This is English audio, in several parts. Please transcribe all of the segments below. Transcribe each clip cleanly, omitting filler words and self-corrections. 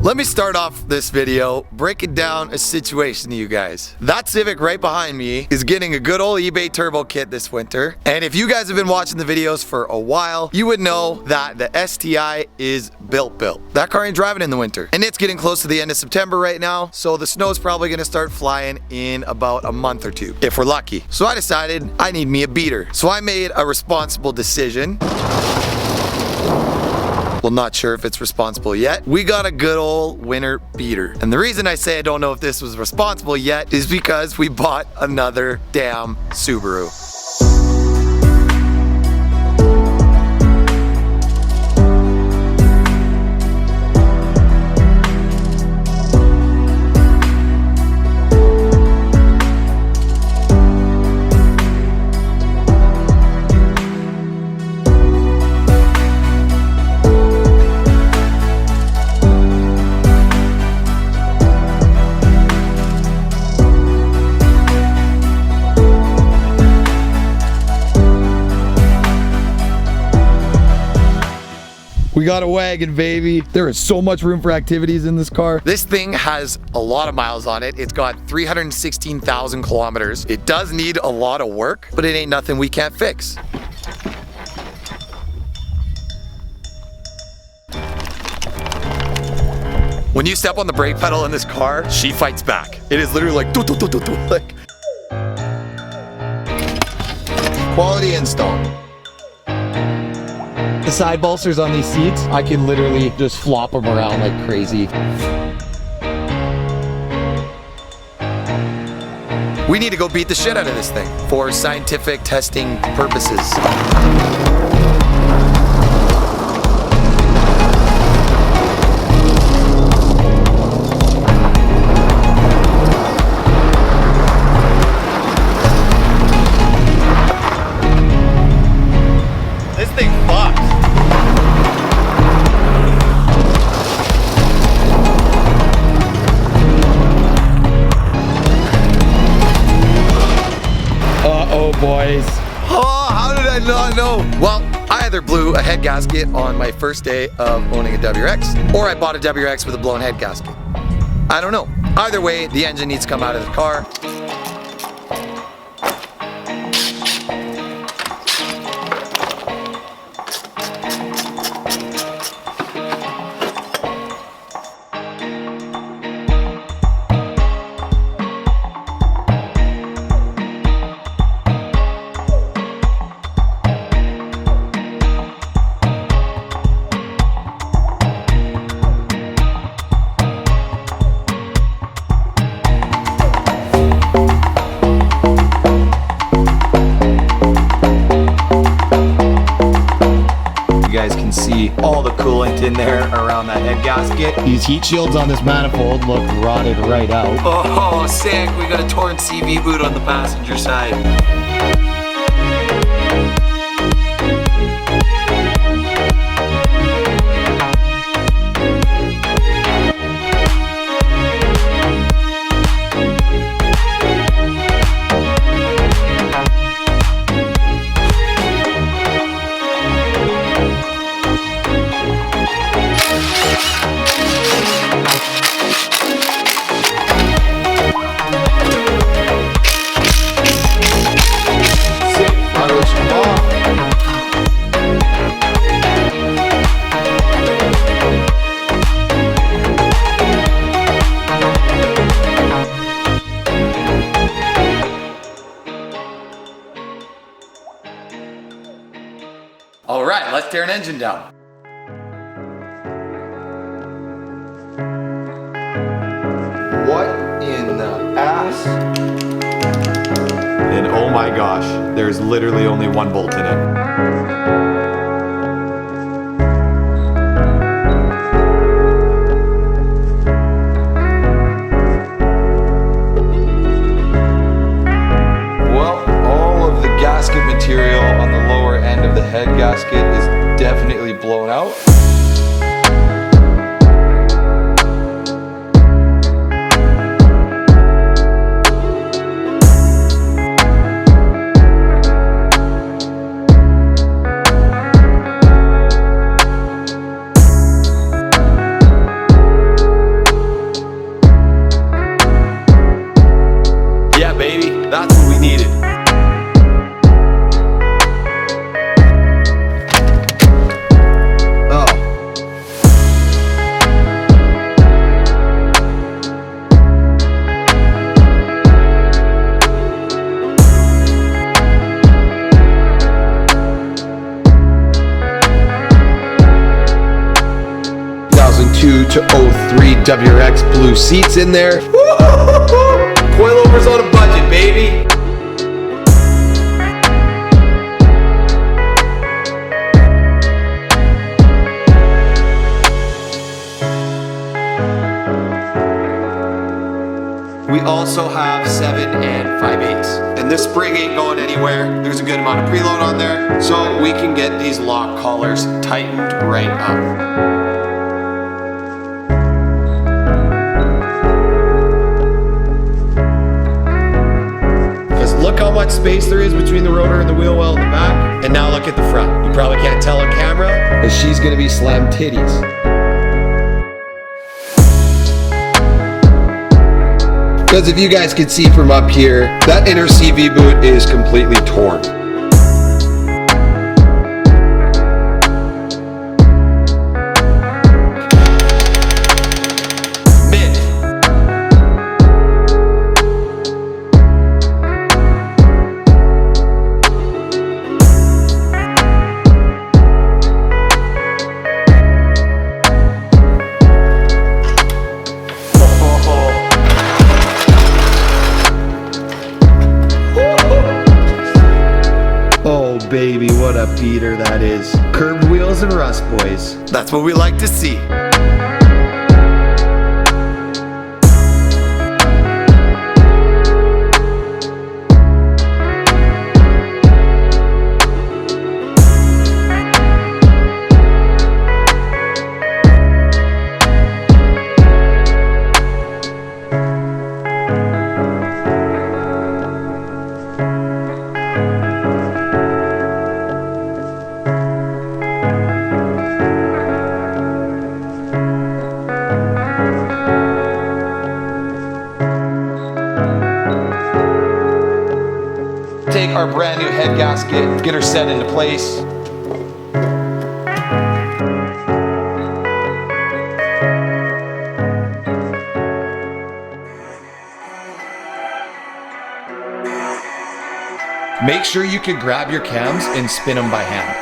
Let me start off this video breaking down a situation to you guys. That Civic right behind me is getting a good old eBay turbo kit this winter. And if you guys have been watching the videos for a while, you would know that the STI is built. That car ain't driving in the winter. And it's getting close to the end of September right now, so the snow's probably gonna start flying in about a month or two, if we're lucky. So I decided I need me a beater. So I made a responsible decision. Well, not sure if it's responsible yet. We got a good old winter beater. And the reason I say I don't know if this was responsible yet is because we bought another damn Subaru. We got a wagon, baby. There is so much room for activities in this car. This thing has a lot of miles on it. It's got 316,000 kilometers. It does need a lot of work, but it ain't nothing we can't fix. When you step on the brake pedal in this car, she fights back. It is literally like, like. Quality install. The side bolsters on these seats, I can literally just flop them around like crazy. We need to go beat the shit out of this thing for scientific testing purposes. This thing fucks. Uh-oh, boys. Oh, how did I not know? Well, I either blew a head gasket on my first day of owning a WRX, or I bought a WRX with a blown head gasket. I don't know. Either way, the engine needs to come out of the car. See all the coolant in there around that head gasket. These heat shields on this manifold look rotted right out. Oh, sick. We got a torn CV boot on the passenger side. All right, let's tear an engine down. What in the ass? And oh my gosh, there's literally only one bolt in it. Material on the lower end of the head gasket is definitely blown out. 03 WRX blue seats in there. Coilovers on a budget, baby. We also have 7 and 5/8. And this spring ain't going anywhere. There's a good amount of preload on there, so we can get these lock collars tightened right up. Because look how much space there is between the rotor and the wheel well in the back. And now look at the front. You probably can't tell on camera, but she's gonna be slam titties. Because if you guys can see from up here, that inner CV boot is completely torn. Mint. Baby, what a beater that is. Curved wheels and rust, boys. That's what we like to see. Take our brand new head gasket, get her set into place. Make sure you can grab your cams and spin them by hand.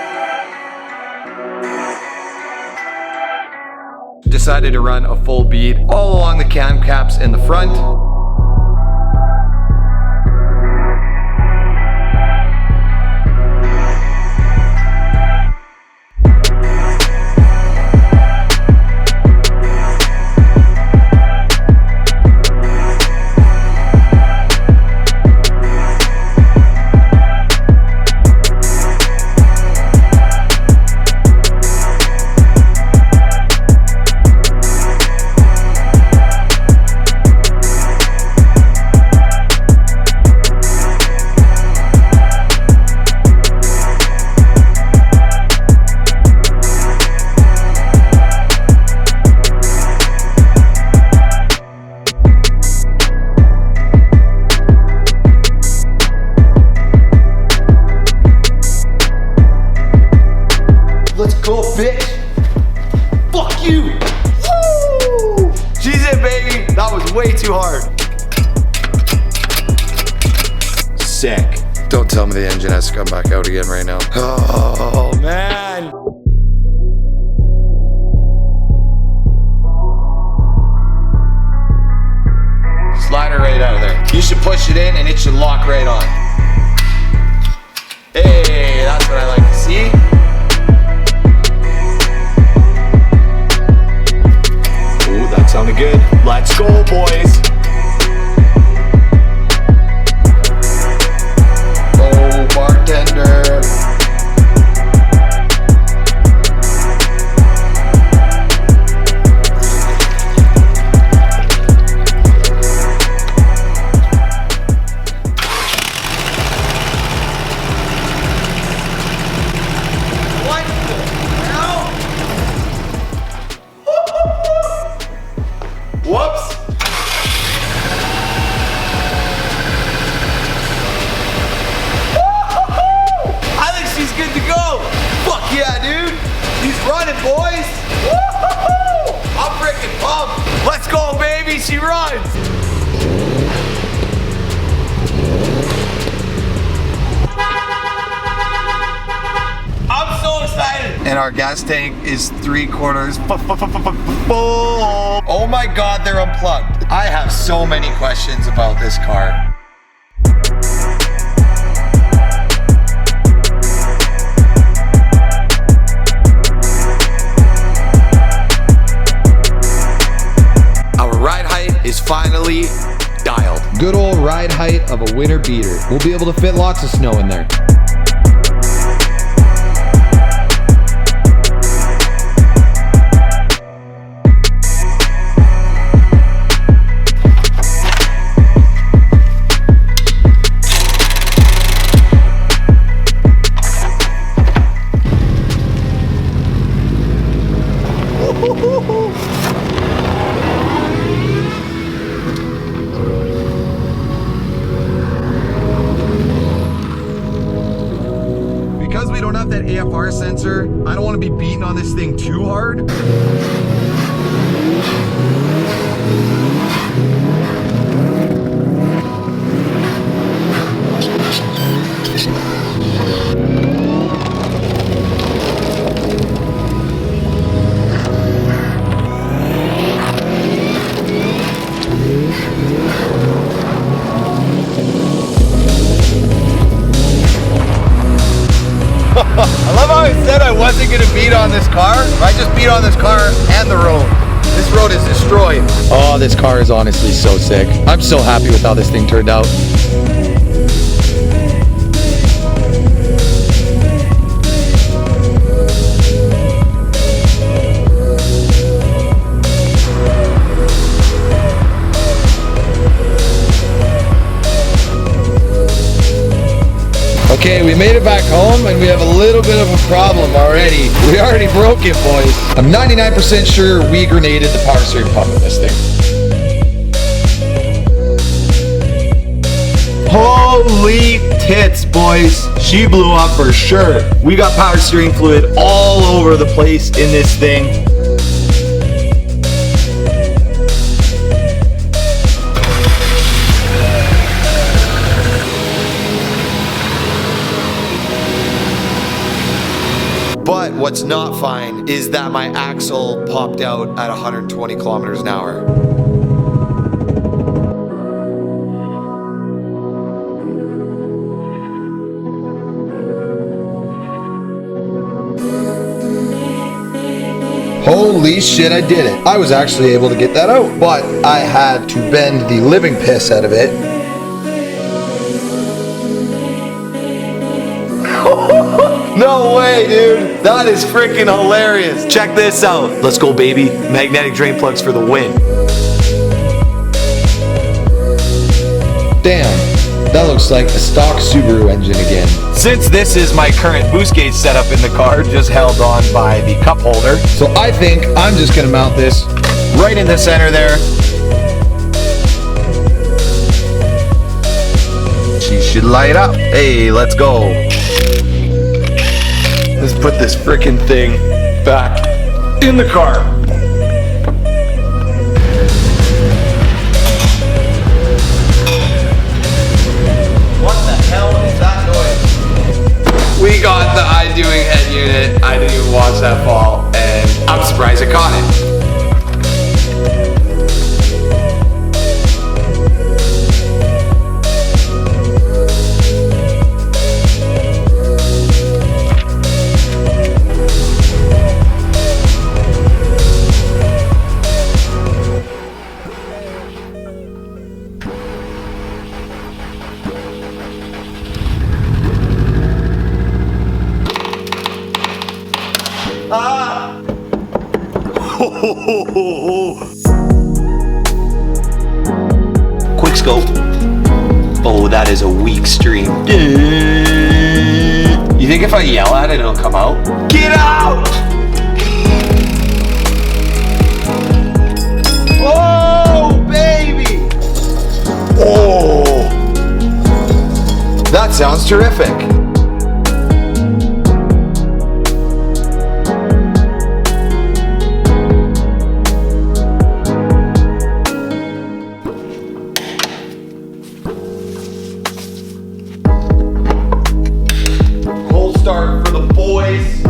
Decided to run a full bead all along the cam caps in the front. Let's go, bitch. Fuck you. Woo! She's it, baby. That was way too hard. Sick. Don't tell me the engine has to come back out again right now. Oh, man. Slide her right out of there. You should push it in and it should lock right on. Hey, that's what I like to see. That sounded good. Let's go, boys. Oh, bartender. What the hell? Whoops! I think she's good to go. Fuck yeah, dude. She's running, boys. I'm freaking pumped. Let's go, baby. She runs. I'm so excited. and our gas tank is 3/4 full. Oh my God, they're unplugged. I have so many questions about this car. Our ride height is finally dialed. Good old ride height of a winter beater. We'll be able to fit lots of snow in there. Because we don't have that AFR sensor, I don't want to be beating on this thing too hard. I love how I said I wasn't gonna beat on this car. I just beat on this car and the road. This road is destroyed. Oh, this car is honestly so sick. I'm so happy with how this thing turned out. Okay, we made it back home and we have a little bit of a problem already. We already broke it, boys. I'm 99% sure we grenaded the power steering pump in this thing. Holy tits, boys. She blew up for sure. We got power steering fluid all over the place in this thing. But what's not fine is that my axle popped out at 120 kilometers an hour. Holy shit, I did it. I was actually able to get that out, but I had to bend the living piss out of it. No way, dude. That is freaking hilarious. Check this out. Let's go, baby. Magnetic drain plugs for the win. Damn, that looks like a stock Subaru engine again. Since this is my current boost gauge setup in the car, just held on by the cup holder. So I think I'm just gonna mount this Right in the center there. She should light up. Hey, let's go. Let's put this frickin' thing back in the car. What the hell is that noise? We got the I doing head unit. I didn't even watch that fall, and I'm surprised I caught it. Quick scope. Oh, that is a weak stream. You think if I yell at it, it'll come out? Get out! Oh, baby! Oh! That sounds terrific. Start for the boys.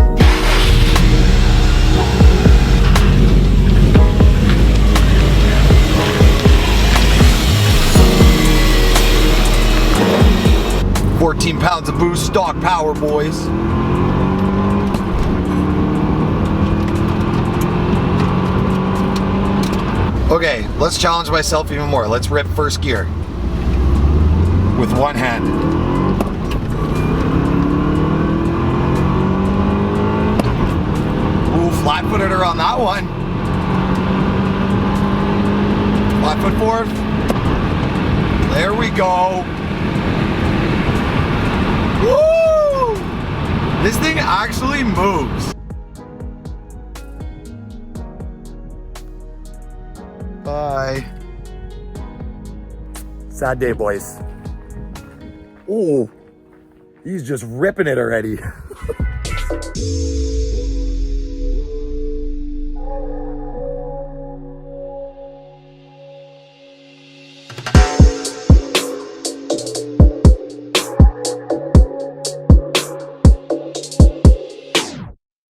14 pounds of boost, stock power, boys. Okay, let's challenge myself even more. Let's rip first gear with one hand. Ooh, flat-footed her on that one. Flat foot forward. There we go. Woo! This thing actually moves. Bye. Sad day, boys. Ooh, he's just ripping it already.